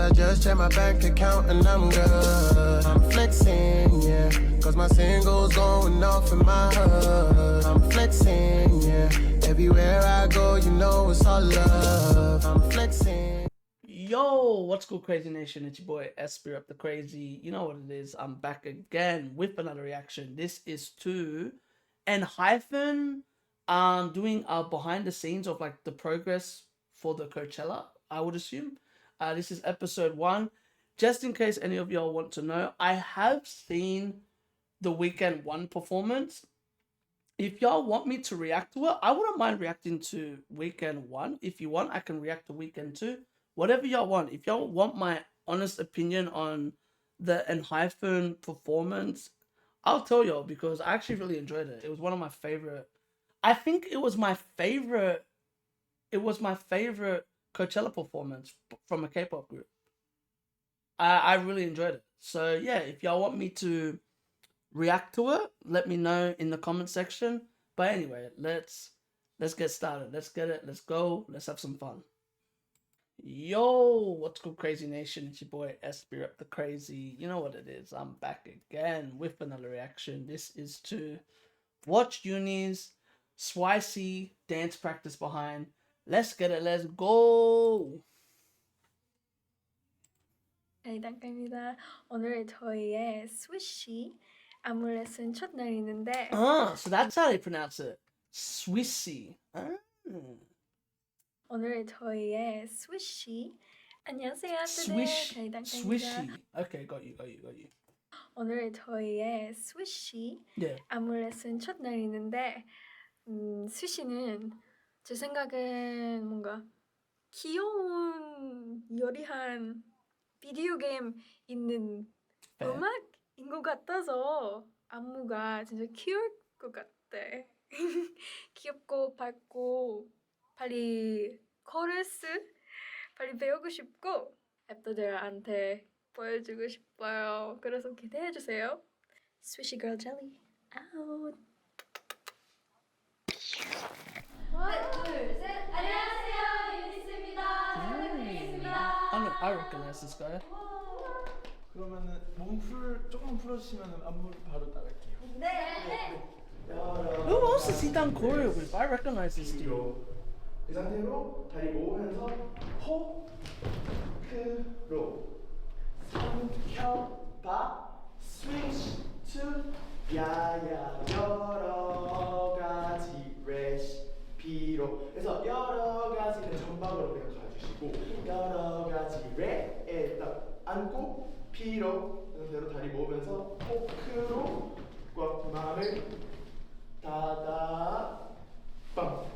I just checked my bank account and I'm good. I'm flexing, yeah, cause my singles going off in my hood. I'm flexing, yeah, everywhere I go, you know it's all love. I'm flexing. Yo, what's good, Crazy Nation? It's your boy Espy up the Crazy. You know what it is. I'm back again with another reaction. This is to Hyphen doing behind the scenes of like the progress for the Coachella, I would assume. This is episode 1. Just in case any of y'all want to know, I have seen the weekend 1 performance. If y'all want me to react to it, I wouldn't mind reacting to weekend 1. If you want, I can react to weekend 2. Whatever y'all want. If y'all want my honest opinion on the Enhypen performance, I'll tell y'all because I actually really enjoyed it. It was one of my favorite. I think it was my favorite. It was my favorite Coachella performance from a K-pop group. I really enjoyed it. So yeah, if y'all want me to react to it, let me know in the comment section. But anyway, let's get started. Let's get it. Let's go. Let's have some fun. Yo, what's good, Crazy Nation? It's your boy Espy up the Crazy. You know what it is. I'm back again with another reaction. This is to watch UNIS SWICY dance practice behind. Let's get it. Let's go. 이단가입니다. 오늘 저희의 스위시 안무 레슨 첫날이는데 So that's how they pronounce it. SWICY. 오늘 저희의 스위시 안녕하세요. Swish. Swishy. Okay, got you. 오늘 저희의 스위시 Yeah. 안무 레슨 첫날이는데 스위시는 제 생각엔 뭔가 귀여운 요리한 비디오 게임 있는 Fair. 음악인 것 같아서 안무가 진짜 귀여울 것 같아. 귀엽고 밝고 빨리 코러스 빨리 배우고 싶고 랩터들한테 보여주고 싶어요. 그래서 기대해주세요. Swishy Girl Jelly out. 하나, 둘, 셋. 안녕하세요, 유니스입니다. 잘 부탁드리겠습니다. I recognize this guy. 그러면은 조금만 풀어주시면 안무 바로 나갈게요. 네. Who else has he done choreo with? I recognize this dude. 이 상태로 다리 모으면서 포크로 삼켜봐 스위치 투 야야 여러 가지 레시피로 그래서 여러 가지는 전방으로 그냥 가주시고 여러 가지 레에 딱 안고 피로 그 상태로 다리 모으면서 포크로 꽉 마음을 닫아 빵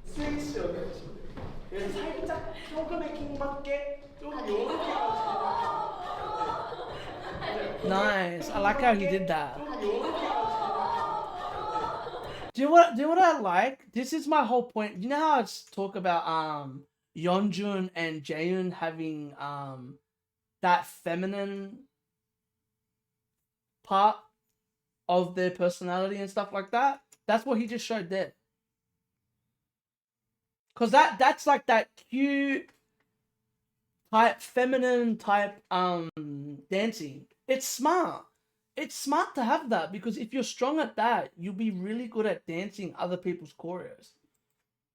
스위치 여기 하시면 돼요. 그래서 살짝 조금의 킹밖에 좀 요렇게 Nice. I like how he did that. 좀 요렇게 Do you know what I like? This is my whole point. You know how I talk about Yeonjun and Jaehyun having that feminine part of their personality and stuff like that? That's what he just showed there. Cause that's like that cute type feminine type dancing. It's smart. It's smart to have that because if you're strong at that, you'll be really good at dancing other people's choreos.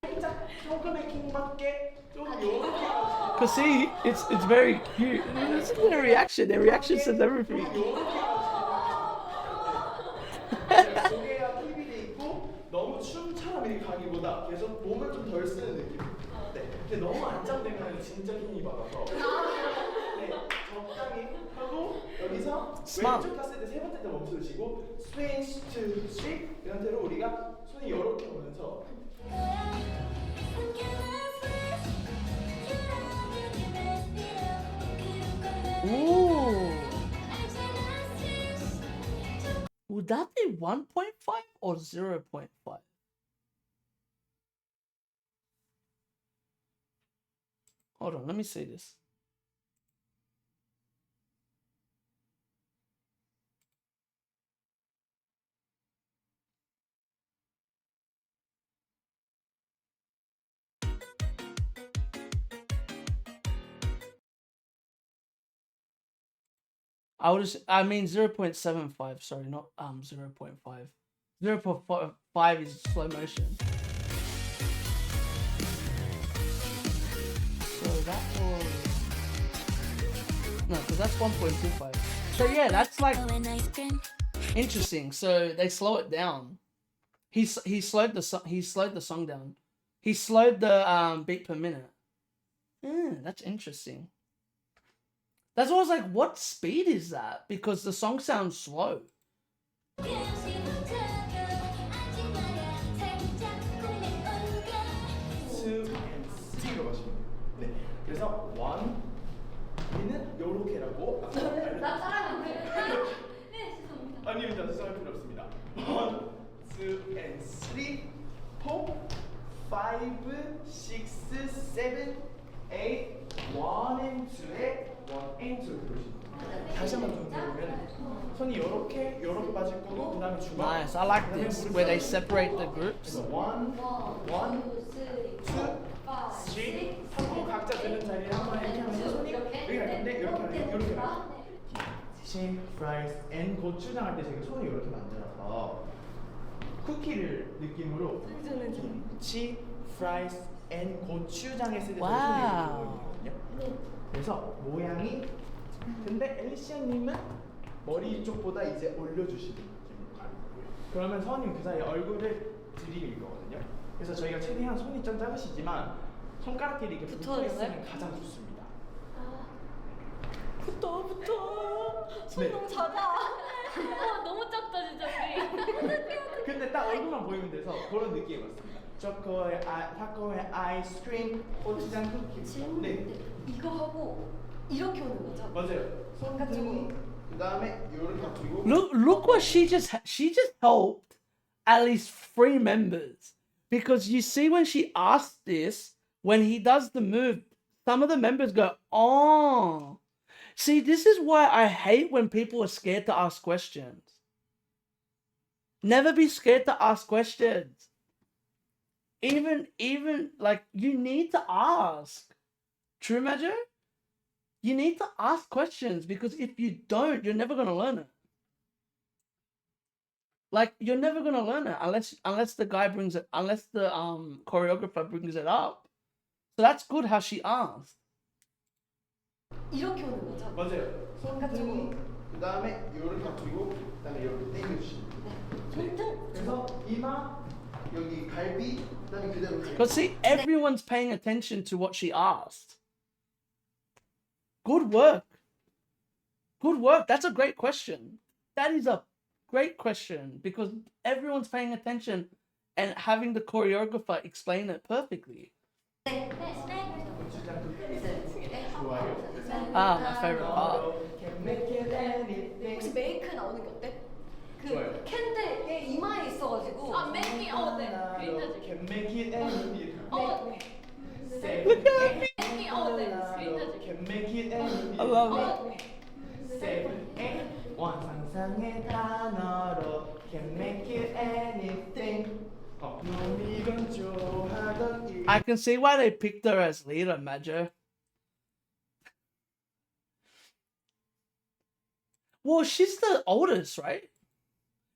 살짝 조금의 킹밖에 좀 요렇게 Cause see, it's very cute. Listen to their reaction. Their reaction says everything. 고개가 힙이 있고 너무 춤처럼 이렇게 가기보다 계속 몸을 좀 덜 쓰는 느낌. 네. 근데 너무 안정되면 진짜 힘이 받아서. 네. 적당히 하고 여기서 Smart. 왼쪽 갔을 때 세 번째 때 멈춰주시고 스윙 투 스윙 이 상태로 우리가 손이 이렇게 오면서 Ooh. Would that be 1.5 or 0.5? Hold on, let me see this. I mean 0.75, sorry, not 0.5. 0.5 is slow motion. So that was no, because that's 1.25. So yeah, that's like interesting. So they slow it down. He slowed the song down. He slowed the beat per minute. That's interesting. That's why I was like, what speed is that? Because the song sounds slow. 2 and 3로 가시면 돼요. 네. 그래서 1는 요렇게라고 아까 나 알려드렸어요. 따라가면 네, 죄송합니다. 아닙니다. 죄송할 필요 없습니다. 1, 2 and 3, 4, 5, 6, 7, 8, 1 and 2에 1 and 2 그러시면 돼요. 다시 한번 좀 들어보면 손이 요렇게 빠질 거고 그 다음에 주먹. Nice. I like this where they separate the groups. 1, 2, 3 하고 각자 드는 자리에 한 번에 이렇게 하면서 손이 여기 갈 건데 이렇게 하면 이렇게 가요. 김치, 프라이스, 앤 고추장 할 때 제가 손을 이렇게 만들어서 쿠키를 느낌으로 김치, 프라이스, 앤 고추장 했을 때 저희 손이 이렇게 보고 있거든요. 그래서 모양이 근데 엘리시아님은 머리 쪽보다 이제 올려주시는 느낌으로 가는 거고요. 그러면 서원님 그 사이에 얼굴을 들이밀 거거든요. 그래서 저희가 최대한 손이 좀 작으시지만 손가락끼리 이렇게 붙어 있으면 가장 좋습니다. 붙어. 손 네. 너무 작아. 너무 작다 진짜 우리. 근데 딱 얼굴만 보이면 돼서 그런 느낌이 왔습니다. 초코에 타코에 아이스크림, 고추장 쿠키. 네, 이거 하고 이렇게 오는 거죠? 맞아요. 손 들고 그 다음에 이렇게 들고. Look what she just helped at least 3 members. Because you see when she asks this, when he does the move, some of the members go, oh. See, this is why I hate when people are scared to ask questions. Never be scared to ask questions. Even like you need to ask. True, Major? You need to ask questions because if you don't, you're never gonna learn it. Like you're never gonna learn it unless the guy brings it, unless the choreographer brings it up. So that's good how she asked. 이렇게 오는 거죠? 맞아요. 손 들고 그 다음에 이렇게 들고 그 다음에 이렇게 당겨주시면 돼요. 손등? 그래서 이마 여기 갈비 그 다음에 그대로 갈비. Because see, everyone's paying attention to what she asked. Good work. Good work. That's a great question. That is a great question because everyone's paying attention and having the choreographer explain it perfectly. 고추장 쿠키 좋아요. My favorite part. Can make it anything. 혹시 메이크 나오는 게 어때? 그 좋아요. 캔들에 이마에 있어가지고 아 메이킹 네. 그린다지. Can make it anything. 네. Seven, eight. 메이킹 그린다지. Can make it anything. I love it. 7, 8 원상상의 단어로 Can make it anything. 놈이 건조하던 일. I can see why they picked her as leader, Major. Well, she's the oldest, right?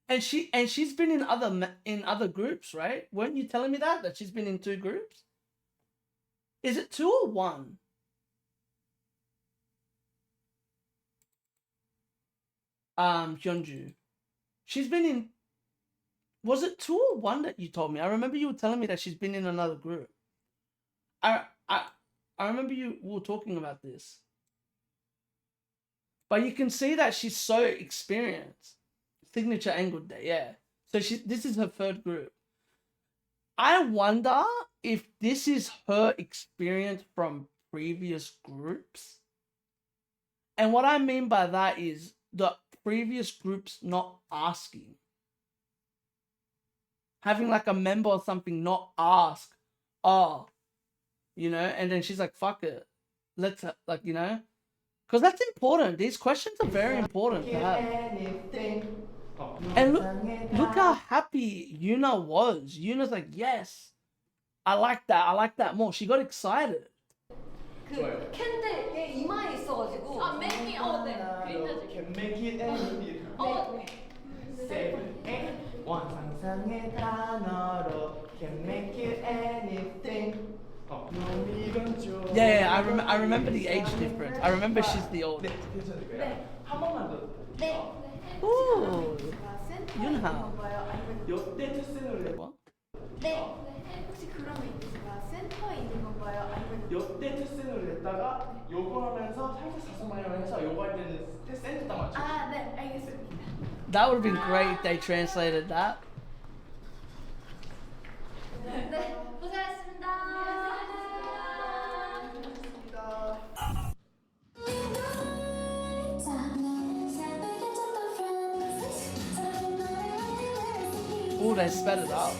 And she's been in other groups, right? Weren't you telling me that she's been in 2 groups? Is it 2 or 1? Hyunju. She's been in. Was it 2 or 1 that you told me? I remember you were telling me that she's been in another group. I remember we were talking about this. But you can see that she's so experienced. Signature angle day, yeah. So this is her 3rd group. I wonder if this is her experience from previous groups. And what I mean by that is the previous groups not asking. Having like a member or something not ask, oh, you know, and then she's like, fuck it. Let's like, you know, because that's important. These questions are very important to have. And look how happy Yuna was. Yuna's like, yes, I like that more. She got excited. 좋아요. 그 캔들 얘 이마에 있어가지고. 아, make me. 네. 그림자지. Can make it anything. 네. Seven, eight. 원 상상의 단어로 Can make it anything. 이건 좀. Yeah, I remember the age difference. I remember she's the old. 네, 괜찮을까요? 한 번만 더. 네. Ooh, 센터에 윤하. 있는 건가요? 아니면 요때 투생을 해. What? 네. 혹시 그런 거 있으신가요? 센터에 있는 건가요? 아니면 요때 투생을 냈다가 요거 하면서 살짝 사선방향을 해서 요거 할 때는 센터 딱 맞춰. 아, 네, 알겠습니다. That would have been great if they translated that. 네. 고생하셨습니다. Oh, they sped it up.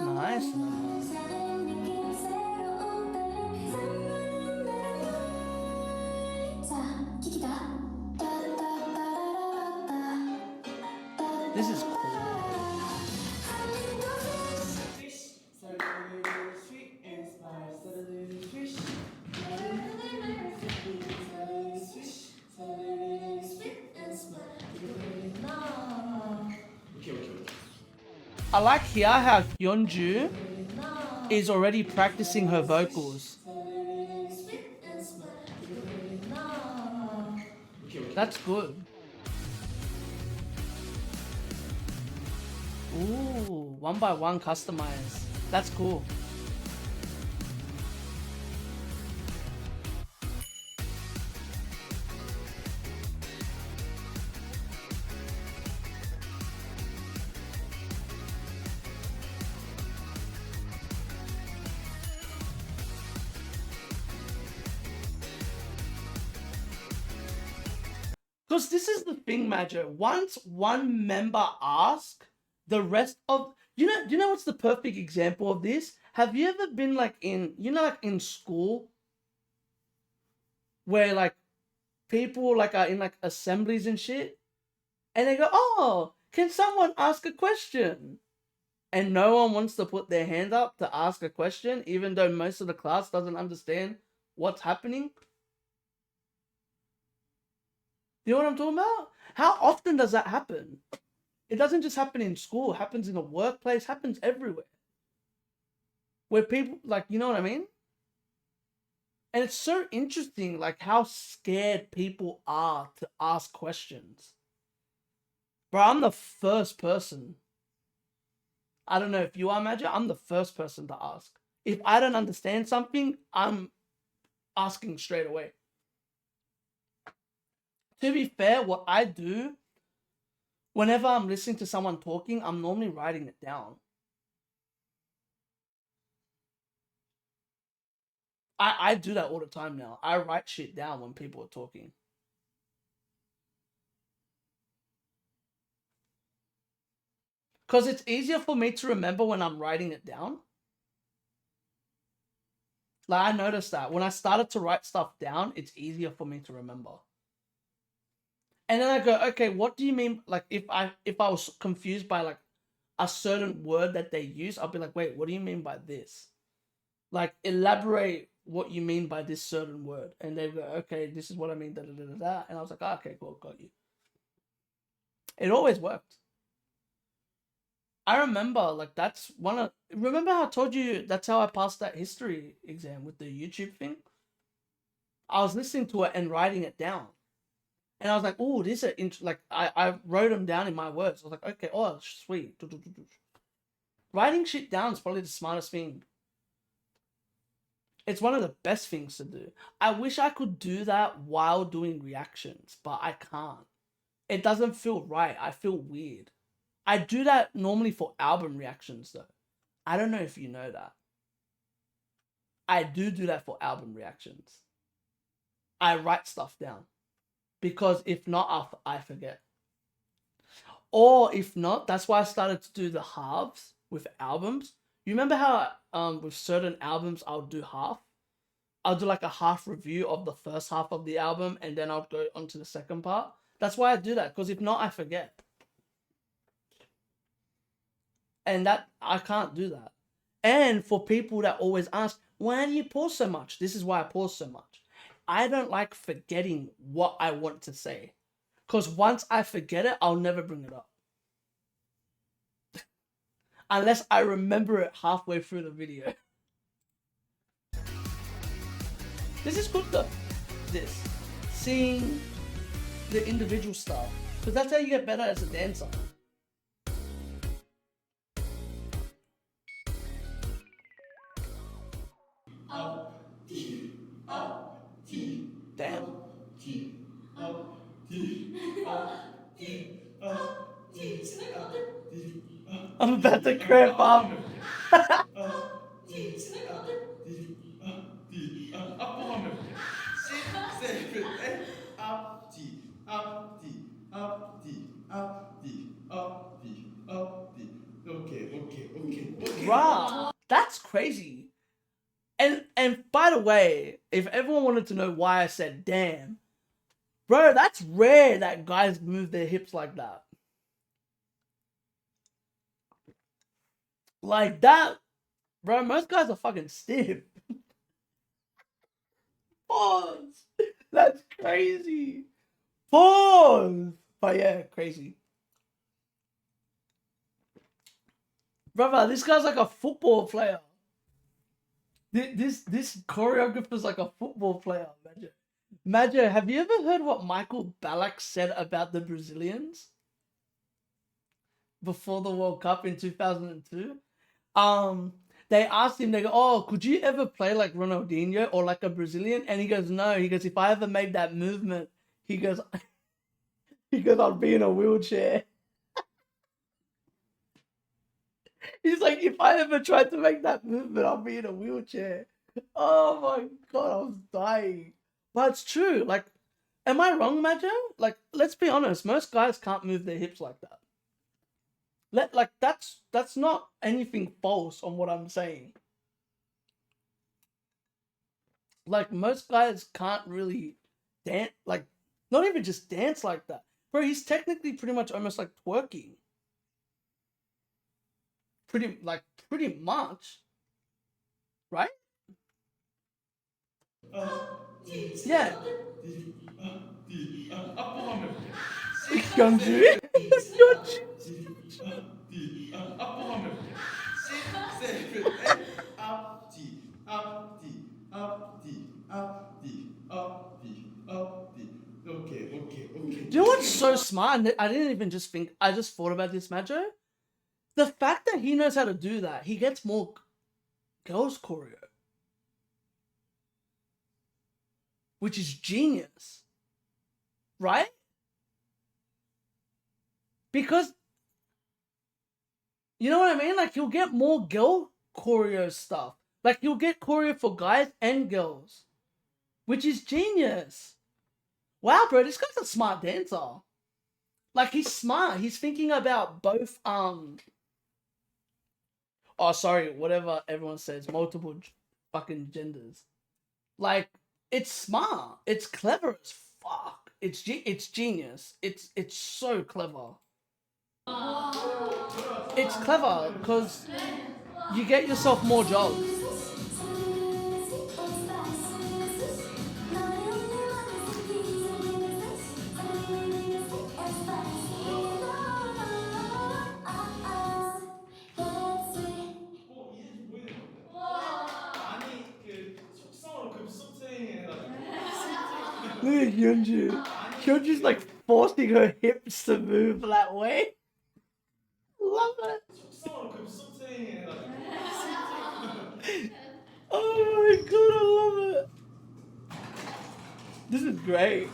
Nice. This is cool. I like here how Yeonju is already practicing her vocals. That's good. Ooh, one by one customize. That's cool. Because this is the thing, Majo. Once one member asks, the rest of you know what's the perfect example of this? Have you ever been like like in school where like people like are in like assemblies and shit and they go, "Oh, can someone ask a question?" And no one wants to put their hand up to ask a question, even though most of the class doesn't understand what's happening. You know what I'm talking about? How often does that happen? It doesn't just happen in school. It happens in a workplace. Happens everywhere. Where people, like, you know what I mean? And it's so interesting, like, how scared people are to ask questions. Bro, I'm the first person. I don't know if you are, Magic. I'm the first person to ask. If I don't understand something, I'm asking straight away. To be fair, what I do, whenever I'm listening to someone talking, I'm normally writing it down. I do that all the time now. I write shit down when people are talking. Because it's easier for me to remember when I'm writing it down. Like, I noticed that. When I started to write stuff down, it's easier for me to remember. And then I go, okay, what do you mean? Like, if I was confused by like a certain word that they use, I'll be like, wait, what do you mean by this? Like, elaborate what you mean by this certain word. And they go, okay, this is what I mean, da da da da da. And I was like, oh, okay, cool, got you. It always worked. I remember, like, that's one of... Remember how I told you that's how I passed that history exam with the YouTube thing? I was listening to it and writing it down. And I was like, oh, this is... Like, I wrote them down in my words. I was like, okay, oh, sweet. Writing shit down is probably the smartest thing. It's one of the best things to do. I wish I could do that while doing reactions, but I can't. It doesn't feel right. I feel weird. I do that normally for album reactions, though. I don't know if you know that. I do that for album reactions. I write stuff down. Because if not, I forget. Or if not, that's why I started to do the halves with albums. You remember how with certain albums I'll do half? I'll do like a half review of the first half of the album and then I'll go on to the second part. That's why I do that, because if not, I forget. And that I can't do that. And for people that always ask, why do you pause so much? This is why I pause so much. I don't like forgetting what I want to say. Because once I forget it, I'll never bring it up. Unless I remember it halfway through the video. This is good though. This. Seeing the individual stuff. Because that's how you get better as a dancer. Damn. I'm about to cramp up. 앞으로 한번 해볼게요. 6, 7, 8 앞, 뒤, 앞, 뒤, 앞, 뒤, 앞, 뒤, 앞, 뒤, 앞, 뒤. 오케이. Bruh, that's crazy. And by the way, if everyone wanted to know why I said damn, bro, that's rare that guys move their hips like that. Like that, bro, most guys are fucking stiff. Pause. That's crazy. Pause. But yeah, crazy. Brother, this guy's like a football player. This choreographer's like a football player. Imagine, have you ever heard what Michael Ballack said about the Brazilians before the World Cup in 2002? They asked him, they go, oh, could you ever play like Ronaldinho or like a Brazilian? And he goes, no. He goes, if I ever made that movement, he goes, I'd be in a wheelchair. He's like, if I ever tried to make that movement, I'll be in a wheelchair. Oh my God, I was dying. But it's true. Like, am I wrong, Majo? Like, let's be honest. Most guys can't move their hips like that. Like, that's not anything false on what I'm saying. Like, most guys can't really dance, like, not even just dance like that. Bro, he's technically pretty much almost like twerking. Pretty much. Right? Yeah. 앞으로 한번 해볼게요. Hyunju? 앞으로 한번 해볼게요. 6, 7, 8 앞, 뒤, 앞, 뒤, 앞, 뒤, 앞, 뒤, 앞, 뒤, 앞, 뒤. 오케이. Do you know what's so smart? And I didn't even just think, I just thought about this, Majo. The fact that he knows how to do that, he gets more girls' choreo. Which is genius. Right? Because, you know what I mean? Like, he'll get more girl choreo stuff. Like, he'll get choreo for guys and girls. Which is genius. Wow, bro, this guy's a smart dancer. Like, he's smart. He's thinking about both, oh, sorry, whatever everyone says, multiple fucking genders. Like, it's smart. It's clever as fuck. It's genius. It's so clever. It's clever because you get yourself more jobs. 이제 좀 보이는 건데? 아니 그 속성으로 급속트레이닝 해가지고 Look at Hyunju. Hyunju's like forcing her hips to move that way. Love it. 속성으로 급속트레이닝 해가지고 Oh my God, I love it. This is great.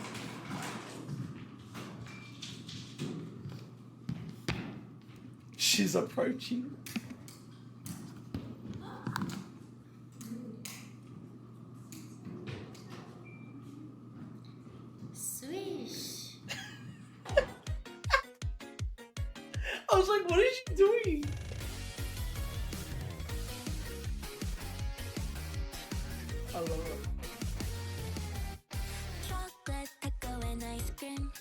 She's approaching. Swish. I was like, what is she doing? I love it. Chocolate, cocoa, and ice cream.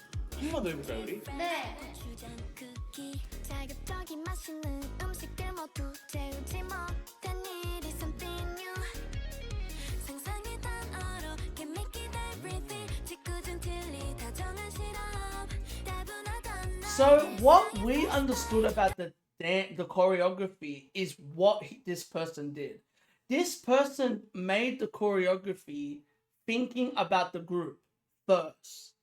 한 번 더 해볼까요 우리? 네. 자극적인 맛있는 음식들 모두 채우지 못한 일이 something new 상상의 단어로 can make it everything 짓궂은 틀리 다정한 실험 따분하던 So what we understood about the choreography is what this person did. This person made the choreography thinking about the group first.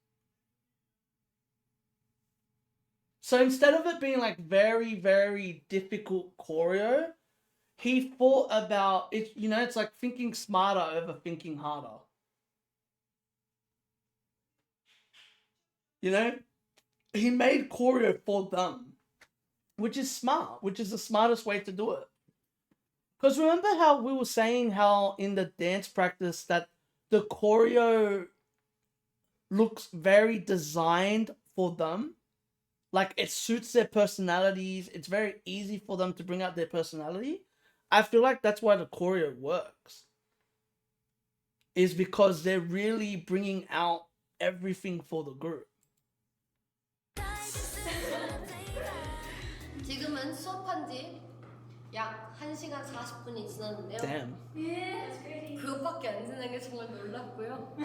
So instead of it being like very, very difficult choreo, he thought about it, you know, it's like thinking smarter over thinking harder. You know? He made choreo for them, which is smart, which is the smartest way to do it. Because remember how we were saying how in the dance practice that the choreo looks very designed for them? Like it suits their personalities. It's very easy for them to bring out their personality. I feel like that's why the choreo works. Is because they're really bringing out everything for the group. 지금은 수업한 지 약 1시간 40분이 지났는데요. Damn. 그것밖에 안 지난 게 정말 놀랍고요.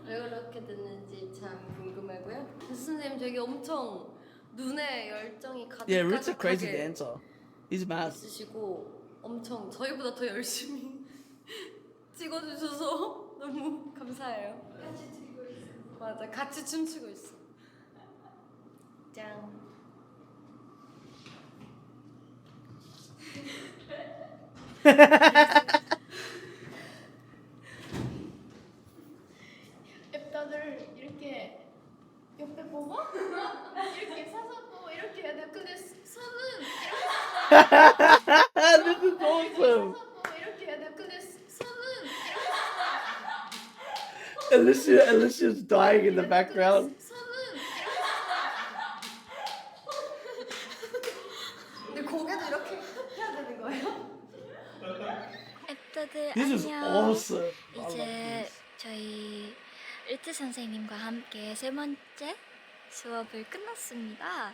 왜 그렇게 됐는지 참 궁금하고요. 선생님 되게 엄청 눈에 열정이 Yeah, Ruth's a crazy 가득하게 dancer. He's mad. 있으시고 엄청 저희보다 더 열심히 찍어주셔서 너무 감사해요. 같이 들고 있어요. 맞아, 같이 춤추고 있어. 짱. 앱다들 이렇게 옆에 보고 이렇게 사서 보고 이렇게 해야 돼. 근데 손은 This is awesome. 사서 보고 이렇게 해야 돼. 근데 손은 Alicia's dying in the background. 손은 근데 고개도 이렇게 해야 되는 거예요? 앱다들 This is 안녕. awesome. I love 이제 this. 저희 르트 선생님과 함께 세 번째 수업을 끝났습니다.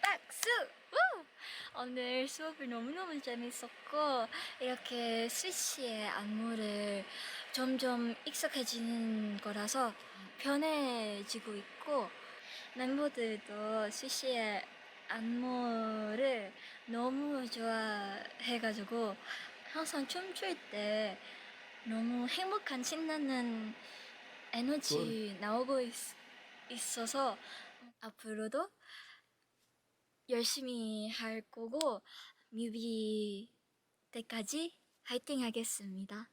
박수! 우! 오늘 수업이 너무너무 재밌었고 이렇게 스위치의 안무를 점점 익숙해지는 거라서 편해지고 있고 멤버들도 스위치의 안무를 너무 좋아해가지고 항상 춤출 때 너무 행복한 신나는 에너지 나오고 있어서 앞으로도 열심히 할 거고 뮤비 때까지 화이팅 하겠습니다.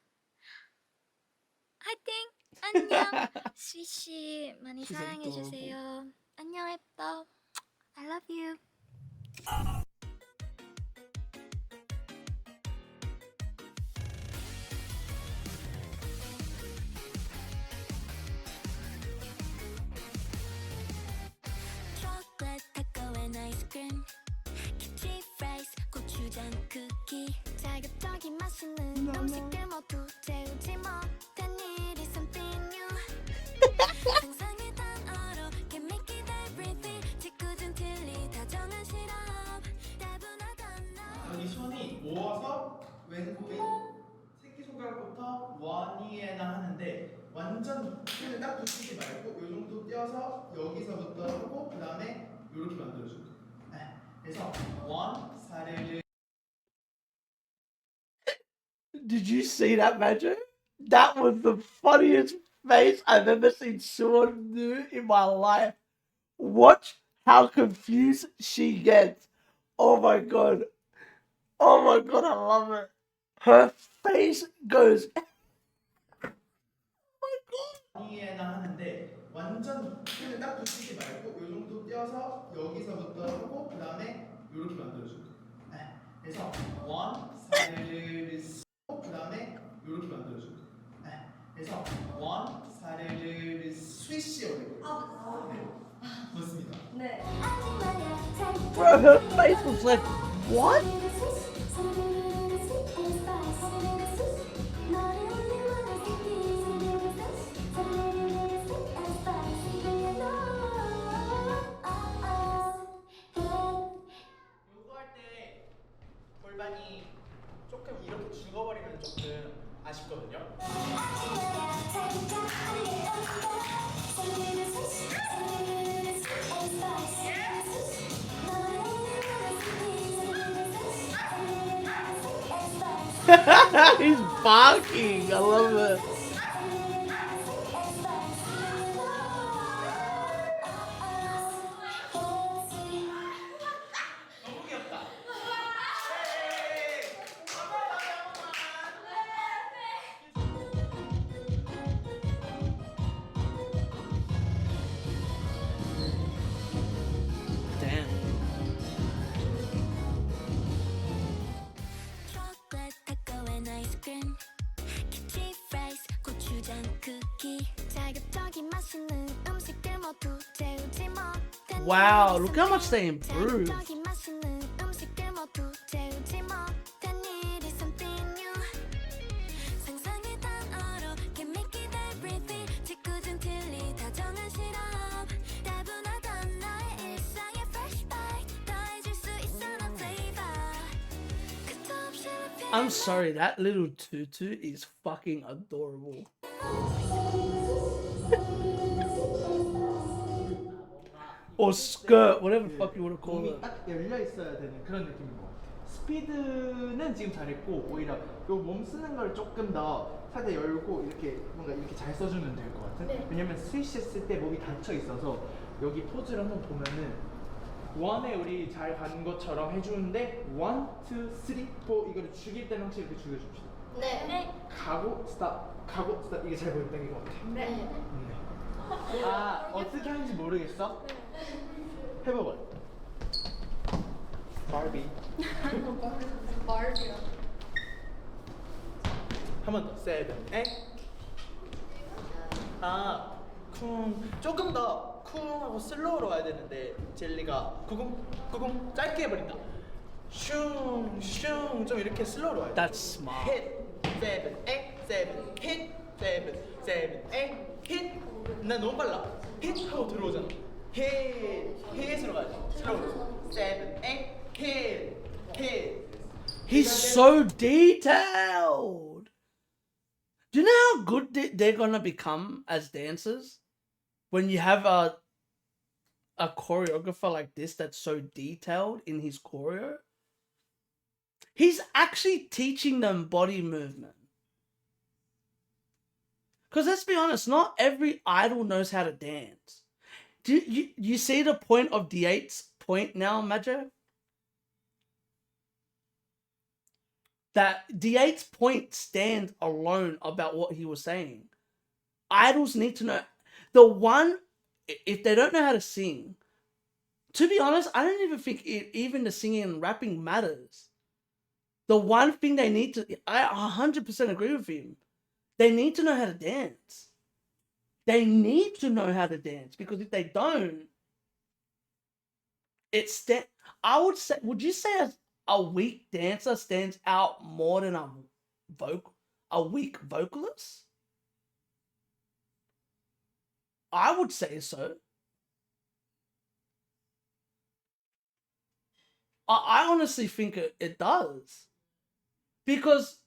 화이팅! 안녕! 스위치 많이 She's 사랑해주세요. 안녕 앱더. I love you. 초콜릿 타코엔 아이스크림 키치 프라이스 고추장 쿠키 자극적인 맛있는 음식들 모두 채우지 못한 일이 something new 상상의 단어로 can make it everything 짓궂은 틀리 다정한 실험 따분하던 너 여기 손이 모아서 왼 새끼손가락부터 원이에나 하는데 완전 손을 딱 붙이지 말고 요 정도 띄어서 여기서부터 하고 그 다음에 이렇게 만들어줄 거예요. 네. 그래서 원, 사르르 Did you see that, Madjo? That was the funniest face I've ever seen someone do in my life. Watch how confused she gets. Oh my god. Oh my god, I love it. Her face goes. Oh my god. 원이에나 하는데 완전 손을 딱 붙이지 말고 요 정도 띄어서 여기서부터 하고 그 다음에 이렇게 만들어줄 거예요. 네. 그래서 원, 사르르 그 다음에 이렇게 만들어줄 거예요. 네. 그래서 원, 사르르 스위시에 올릴 거예요. 네. 맞습니다. 네. Bro, her face was like, what? He's barking. I love it. 너무 귀엽다. Damn. 초콜릿 타코엔 아이스크림 키치 프라이스 고추장 쿠키 자극적인 맛있는 음식들 모두 재우지 못한 Wow, look how much they improved. 자극적인 맛있는 음식들 모두 재우지 못한 일이 something new 상상의 단어로 can make it everything 짓궂은 틀리 다정한 실험 따분하던 너의 일상의 fresh bite 더해줄 수 있어 난 flavor 끝도 없이 repeat I'm sorry, that little tutu is fucking adorable. Or skirt, whatever the fuck you want to call 몸이 it. 딱 열려 있어야 되는 그런 느낌인 것 같아. 스피드는 지금 잘했고 오히려 요 몸 쓰는 걸 조금 더 살짝 열고 이렇게 뭔가 이렇게 잘 써주면 될 것 같아. 왜냐면 스위시 했을 때 몸이 닫혀 있어서 여기 포즈를 한번 보면은 원에 우리 잘 간 것처럼 해주는데 원, 투, 쓰리, 포 이거를 죽일 때는 확실히 이렇게 죽여줍시다. 네. 가고 스탑, 가고 스탑 이게 잘 보인다는 것 같아. 네. 아 어떻게 하는지 모르겠어? 해봐봐. 바비. 말이야. 한 번 더. 세븐, 에. 아, 쿵. 조금 더 쿵하고 슬로우로 가야 되는데 젤리가 구궁 구궁 짧게 해버린다. 슝, 슝. 좀 이렇게 슬로우로 가야 돼. That's smart. 힛, 세븐, 에, 세븐, 힛, 세븐, 세븐, 에, 힛. 난 너무 빨라. 힛 하고 들어오잖아. 힛, 힛으로 가야지. 슬로우. 세븐, 에, 힛, 힛. He's so detailed. Do you know how good they're gonna become as dancers when you have a choreographer like this that's so detailed in his choreo? He's actually teaching them body movement. Because let's be honest, not every idol knows how to dance. Do you see the point of D8's point now, Majo? That D8's point stands alone about what he was saying. Idols need to know. The one, if they don't know how to sing, to be honest, I don't even think even the singing and rapping matters. The one thing they need to, I 100% agree with him. They need to know how to dance. They need to know how to dance because if they don't, I would say, would you say a weak dancer stands out more than a weak vocalist? I would say so. I honestly think it does. Because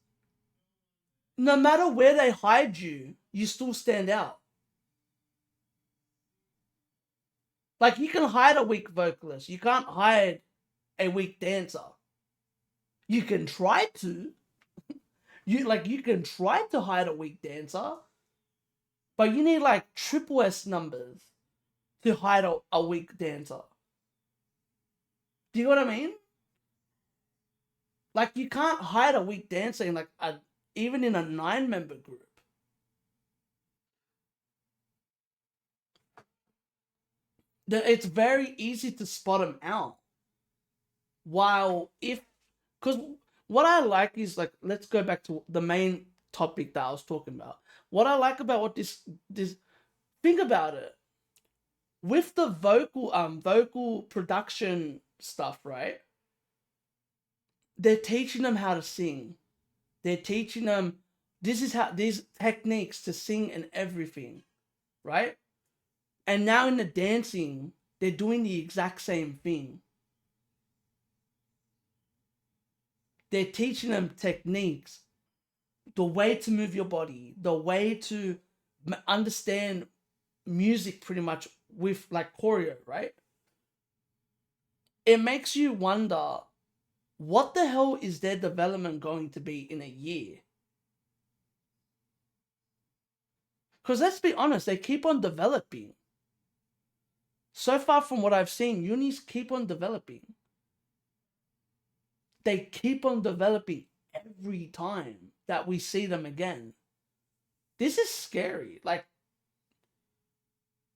no matter where they hide you, you still stand out. Like you can hide a weak vocalist. You can't hide a weak dancer. You can try to. You can try to hide a weak dancer. But you need like triple S numbers to hide a weak dancer. Do you know what I mean? Like you can't hide a weak dancer in even in a 9-member group. It's very easy to spot them out. Because what I like is let's go back to the main topic that I was talking about. What I like about what this think about it. With the vocal production stuff, right? They're teaching them how to sing. They're teaching them these techniques to sing and everything, right? And now in the dancing, they're doing the exact same thing. They're teaching them techniques, the way to move your body, the way to understand music pretty much with choreo, right? It makes you wonder what the hell is their development going to be in a year? Because let's be honest, they keep on developing. So far from what I've seen, unis keep on developing. They keep on developing every time that we see them again. This is scary. Like,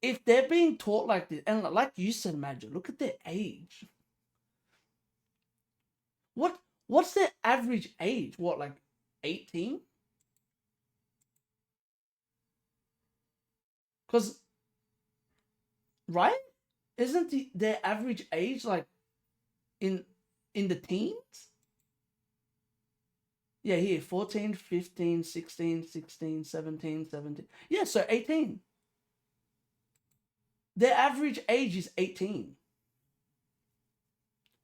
if they're being taught like this, and like you said, imagine, look at their age. What's their average age? What, like 18? Because, right? Isn't their average age like in the teens? Yeah, here, 14, 15, 16, 16, 17, 17. Yeah, so 18. Their average age is 18.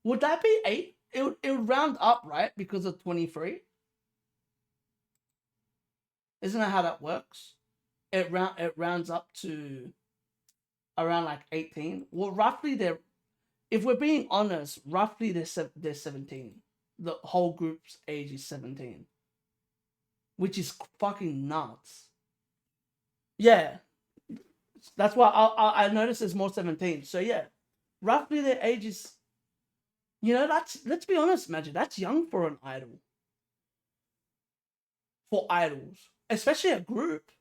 Would that be 8? It would round up, right? Because of 23. Isn't that how that works? It rounds up to around like 18. Well, roughly if we're being honest, roughly they're 17. The whole group's age is 17, which is fucking nuts. Yeah, that's why I noticed there's more 17. So yeah, roughly their age is, you know, let's be honest, Magic, that's young for an idol. For idols, especially a group.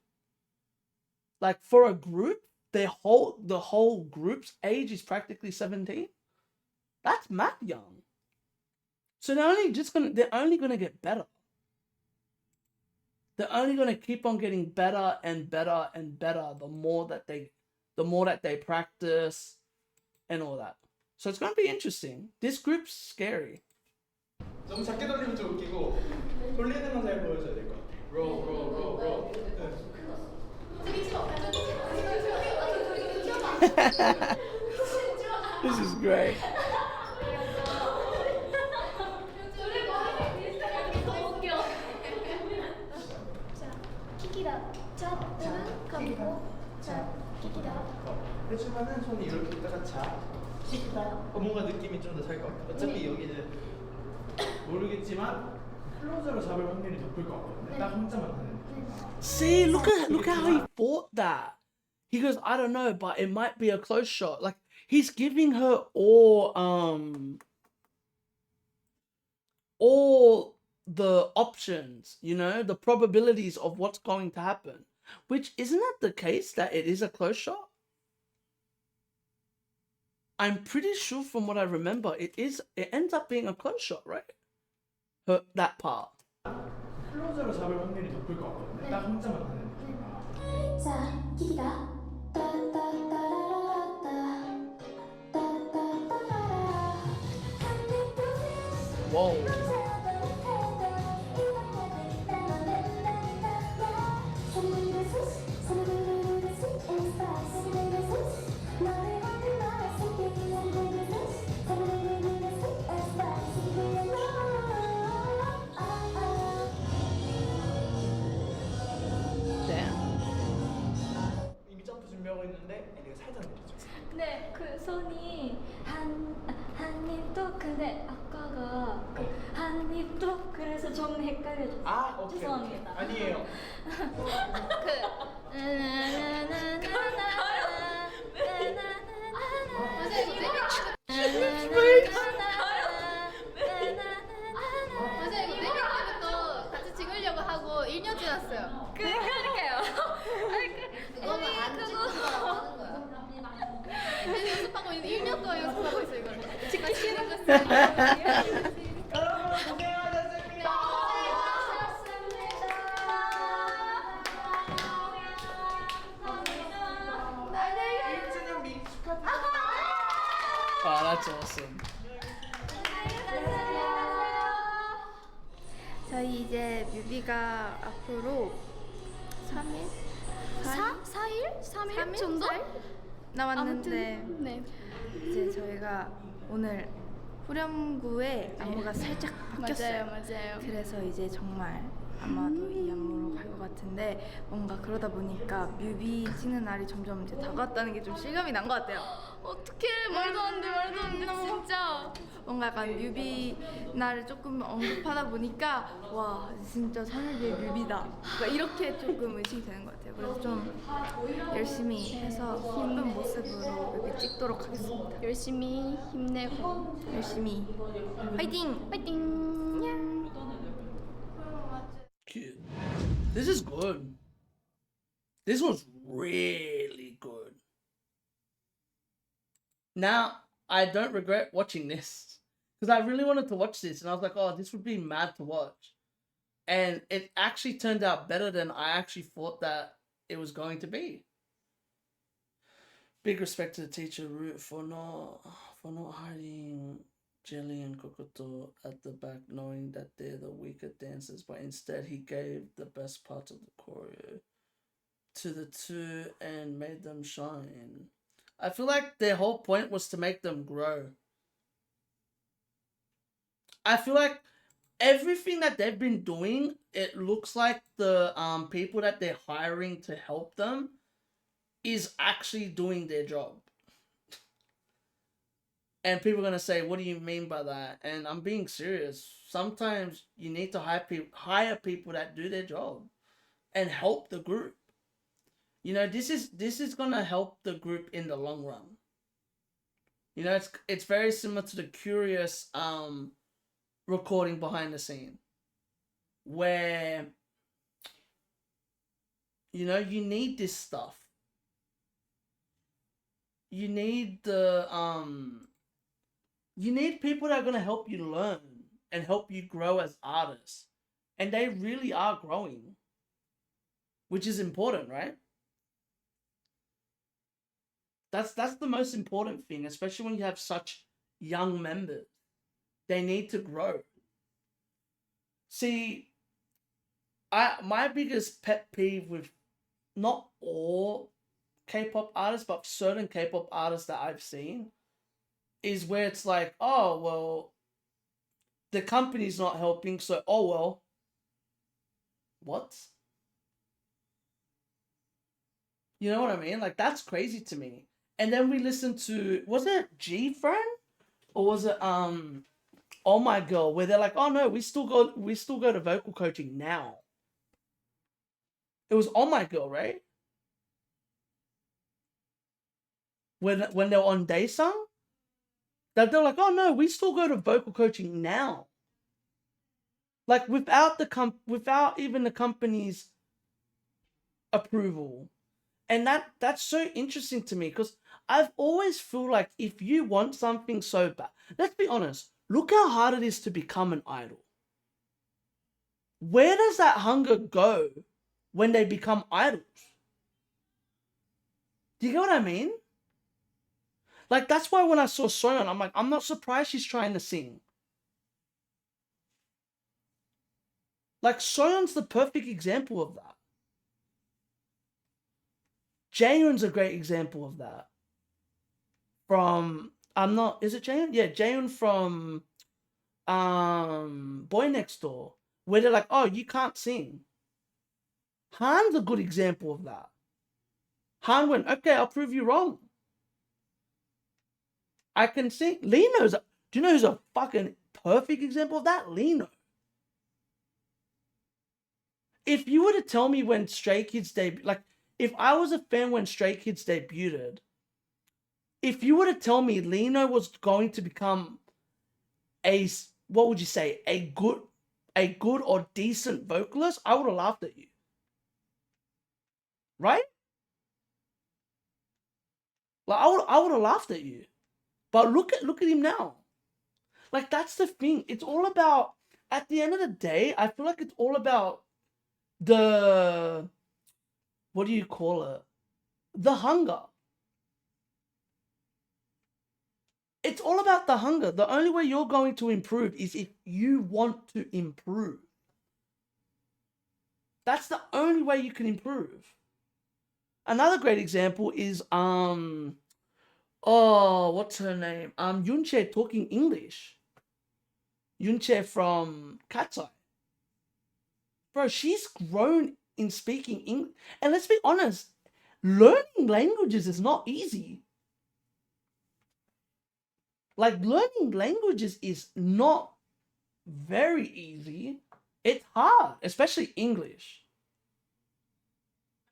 Like for a group, the whole group's age is practically 17. That's mad young. So they're only gonna get better. They're only gonna keep on getting better and better and better the more that they practice and all that. So it's gonna be interesting. This group's scary. 너무 작게 돌리면 좀 웃기고 돌리는 건 잘 보여줘야 될 것 같아. Roll, roll, roll, roll. This is great. 해주면은 손이 이렇게 있다가 자. 뭔가 느낌이 좀 더 살 것 같아. 어차피 여기는 모르겠지만 클로저로 잡을 확률이 높을 것 같거든요. 딱 혼자만 하는 느낌. See, look how he fought that. He goes, I don't know, but it might be a close shot. Like he's giving her all the options, you know, the probabilities of what's going to happen. Which isn't that the case that it is a close shot? I'm pretty sure from what I remember, it ends up being a close shot, right? That part. 클로저로 잡을 확률이 높을 것 같거든요. 딱 혼자만 하는 느낌. 자, 킥이다. Whoa. 이미 점프 준비하고 있는데 애가 살짝 느리죠. 근데 그 손이 한 입도 근데 아까가 한 입도 그래서 좀 헷갈려졌어요. 아, 오케이. 죄송합니다. 아니에요. 선생님 이거 때부터 같이 찍으려고 하고 1년 지났어요. 그러니까요. 그거는 안 찍는다고 하는 거야. 근데 연습하고 1년 동안 연습하고 있어 이거를. 찍기 싫은 거 여러분 고생하셨습니다. Oh, that's awesome. 저희 이제 뮤비가 앞으로 3일? 4일? 3일 정도? 남았는데 네. 이제 저희가 오늘 후렴구에 안무가 살짝 바뀌었어요. 맞아요. 그래서 이제 정말 아마도 이 안무로 갈 것 같은데 뭔가 그러다 보니까 뮤비 찍는 날이 점점 이제 다가왔다는 게 좀 실감이 난 것 같아요. 어떡해. 말도 안 돼. 말도 안 돼. 진짜. 뭔가 약간 뮤비 날을 조금 언급하다 보니까 와 진짜 3일 뒤에 뮤비다. 그러니까 이렇게 조금 의식이 되는 것 같아요. 그래서 좀 열심히 해서 예쁜 모습으로 뮤비 찍도록 하겠습니다. 열심히 힘내고 열심히 화이팅! 파이팅. 야. Cute. This is good. This was really good. Now, I don't regret watching this. Because I really wanted to watch this. And I was like, oh, this would be mad to watch. And it actually turned out better than I actually thought that it was going to be. Big respect to the teacher Root for not hiding Jelly and Kokoto at the back, knowing that they're the weaker dancers, but instead he gave the best parts of the choreo to the two and made them shine. I feel like their whole point was to make them grow. I feel like everything that they've been doing, it looks like the people that they're hiring to help them is actually doing their job. And people are going to say, what do you mean by that? And I'm being serious. Sometimes you need to hire people that do their job and help the group. You know, this is going to help the group in the long run. You know, it's very similar to the Curious recording behind the scene. Where, you know, you need this stuff. You need you need people that are going to help you learn and help you grow as artists. And they really are growing. Which is important, right? That's the most important thing, especially when you have such young members. They need to grow. See, my biggest pet peeve with not all K-pop artists, but certain K-pop artists that I've seen is where it's like, oh, well, the company's not helping, so, oh, well. What? You know what I mean? Like, that's crazy to me. And then we listened to, was it G-Friend? Or was it, Oh My Girl, where they're like, oh, no, we still go to vocal coaching now. It was Oh My Girl, right? When they were on Daesung? That they're like, oh no, we still go to vocal coaching now. Like without even the company's approval. And that's so interesting to me because I've always feel like if you want something so bad, let's be honest, look how hard it is to become an idol. Where does that hunger go when they become idols? Do you get what I mean? Like, that's why when I saw Soyeon, I'm like, I'm not surprised she's trying to sing. Like, Soyeon's the perfect example of that. Jaehyun's a great example of that. Is it Jaehyun? Yeah, Jaehyun from Boy Next Door. Where they're like, oh, you can't sing. Han's a good example of that. Han went, okay, I'll prove you wrong. I can sing. Lino's. Do you know who's a fucking perfect example of that? Lino. If you were to tell me when Stray Kids debuted, like, if I was a fan when Stray Kids debuted, if you were to tell me Lino was going to become what would you say, a good or decent vocalist, I would have laughed at you. Right? Like, I would have laughed at you. But look at him now. Like, that's the thing. It's all about, at the end of the day, I feel like it's all about the, what do you call it? The hunger. It's all about the hunger. The only way you're going to improve is if you want to improve. That's the only way you can improve. Another great example is, what's her name? Yoonchae talking English. Yoonchae from Cat's Eye. Bro, she's grown in speaking English. And let's be honest, learning languages is not easy. Like, learning languages is not very easy. It's hard, especially English.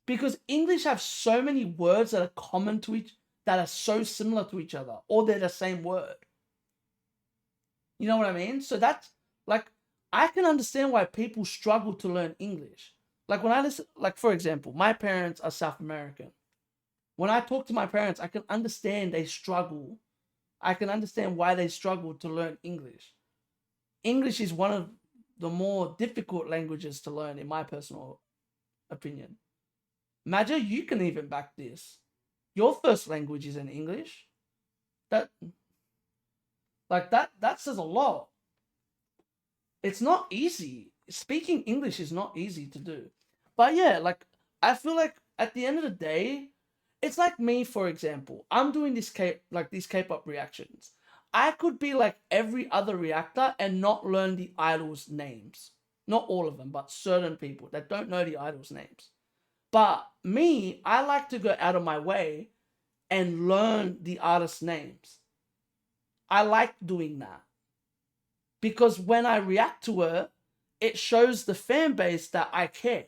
Because English have so many words that are common to that are so similar to each other, or they're the same word. You know what I mean? So that's like, I can understand why people struggle to learn English. Like when I listen, like for example, my parents are South American. When I talk to my parents, I can understand they struggle. I can understand why they struggle to learn English. English is one of the more difficult languages to learn, in my personal opinion. Maja, you can even back this. Your first language is in English. That says a lot. It's not easy. Speaking English is not easy to do. But yeah, like, I feel like at the end of the day, it's like me, for example. I'm doing these K-pop reactions. I could be like every other reactor and not learn the idols' names. Not all of them, but certain people that don't know the idols' names. But me, I like to go out of my way and learn the artists' names. I like doing that. Because when I react to her, it shows the fan base that I care.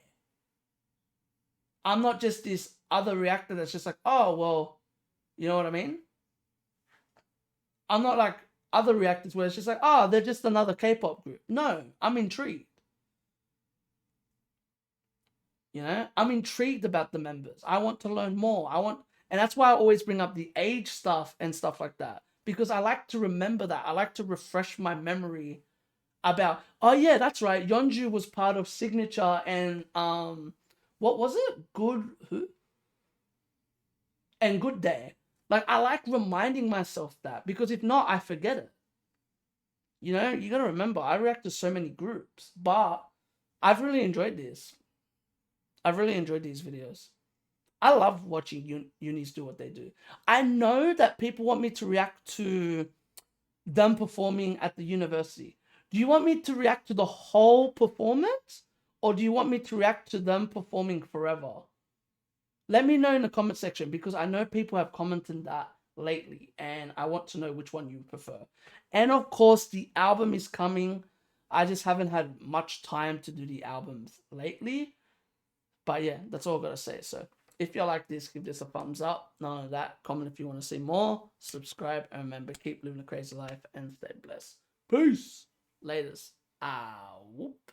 I'm not just this other reactor that's just like, oh, well, you know what I mean? I'm not like other reactors where it's just like, oh, they're just another K-pop group. No, I'm intrigued. You know, I'm intrigued about the members. I want to learn more. And that's why I always bring up the age stuff and stuff like that. Because I like to remember that. I like to refresh my memory about, oh yeah, that's right. Yeonju was part of Signature and what was it? And Good Day. Like, I like reminding myself that, because if not, I forget it. You know, you gotta remember, I react to so many groups, but I've really enjoyed this. I've really enjoyed these videos. I love watching unis do what they do. I know that people want me to react to them performing at the university. Do you want me to react to the whole performance? Or do you want me to react to them performing forever? Let me know in the comment section, because I know people have commented that lately and I want to know which one you prefer. And of course, the album is coming. I just haven't had much time to do the albums lately. But yeah, that's all I've got to say. So if you like this, give this a thumbs up. None of that. Comment if you want to see more. Subscribe. And remember, keep living a crazy life and stay blessed. Peace. Laters. Ah, whoop.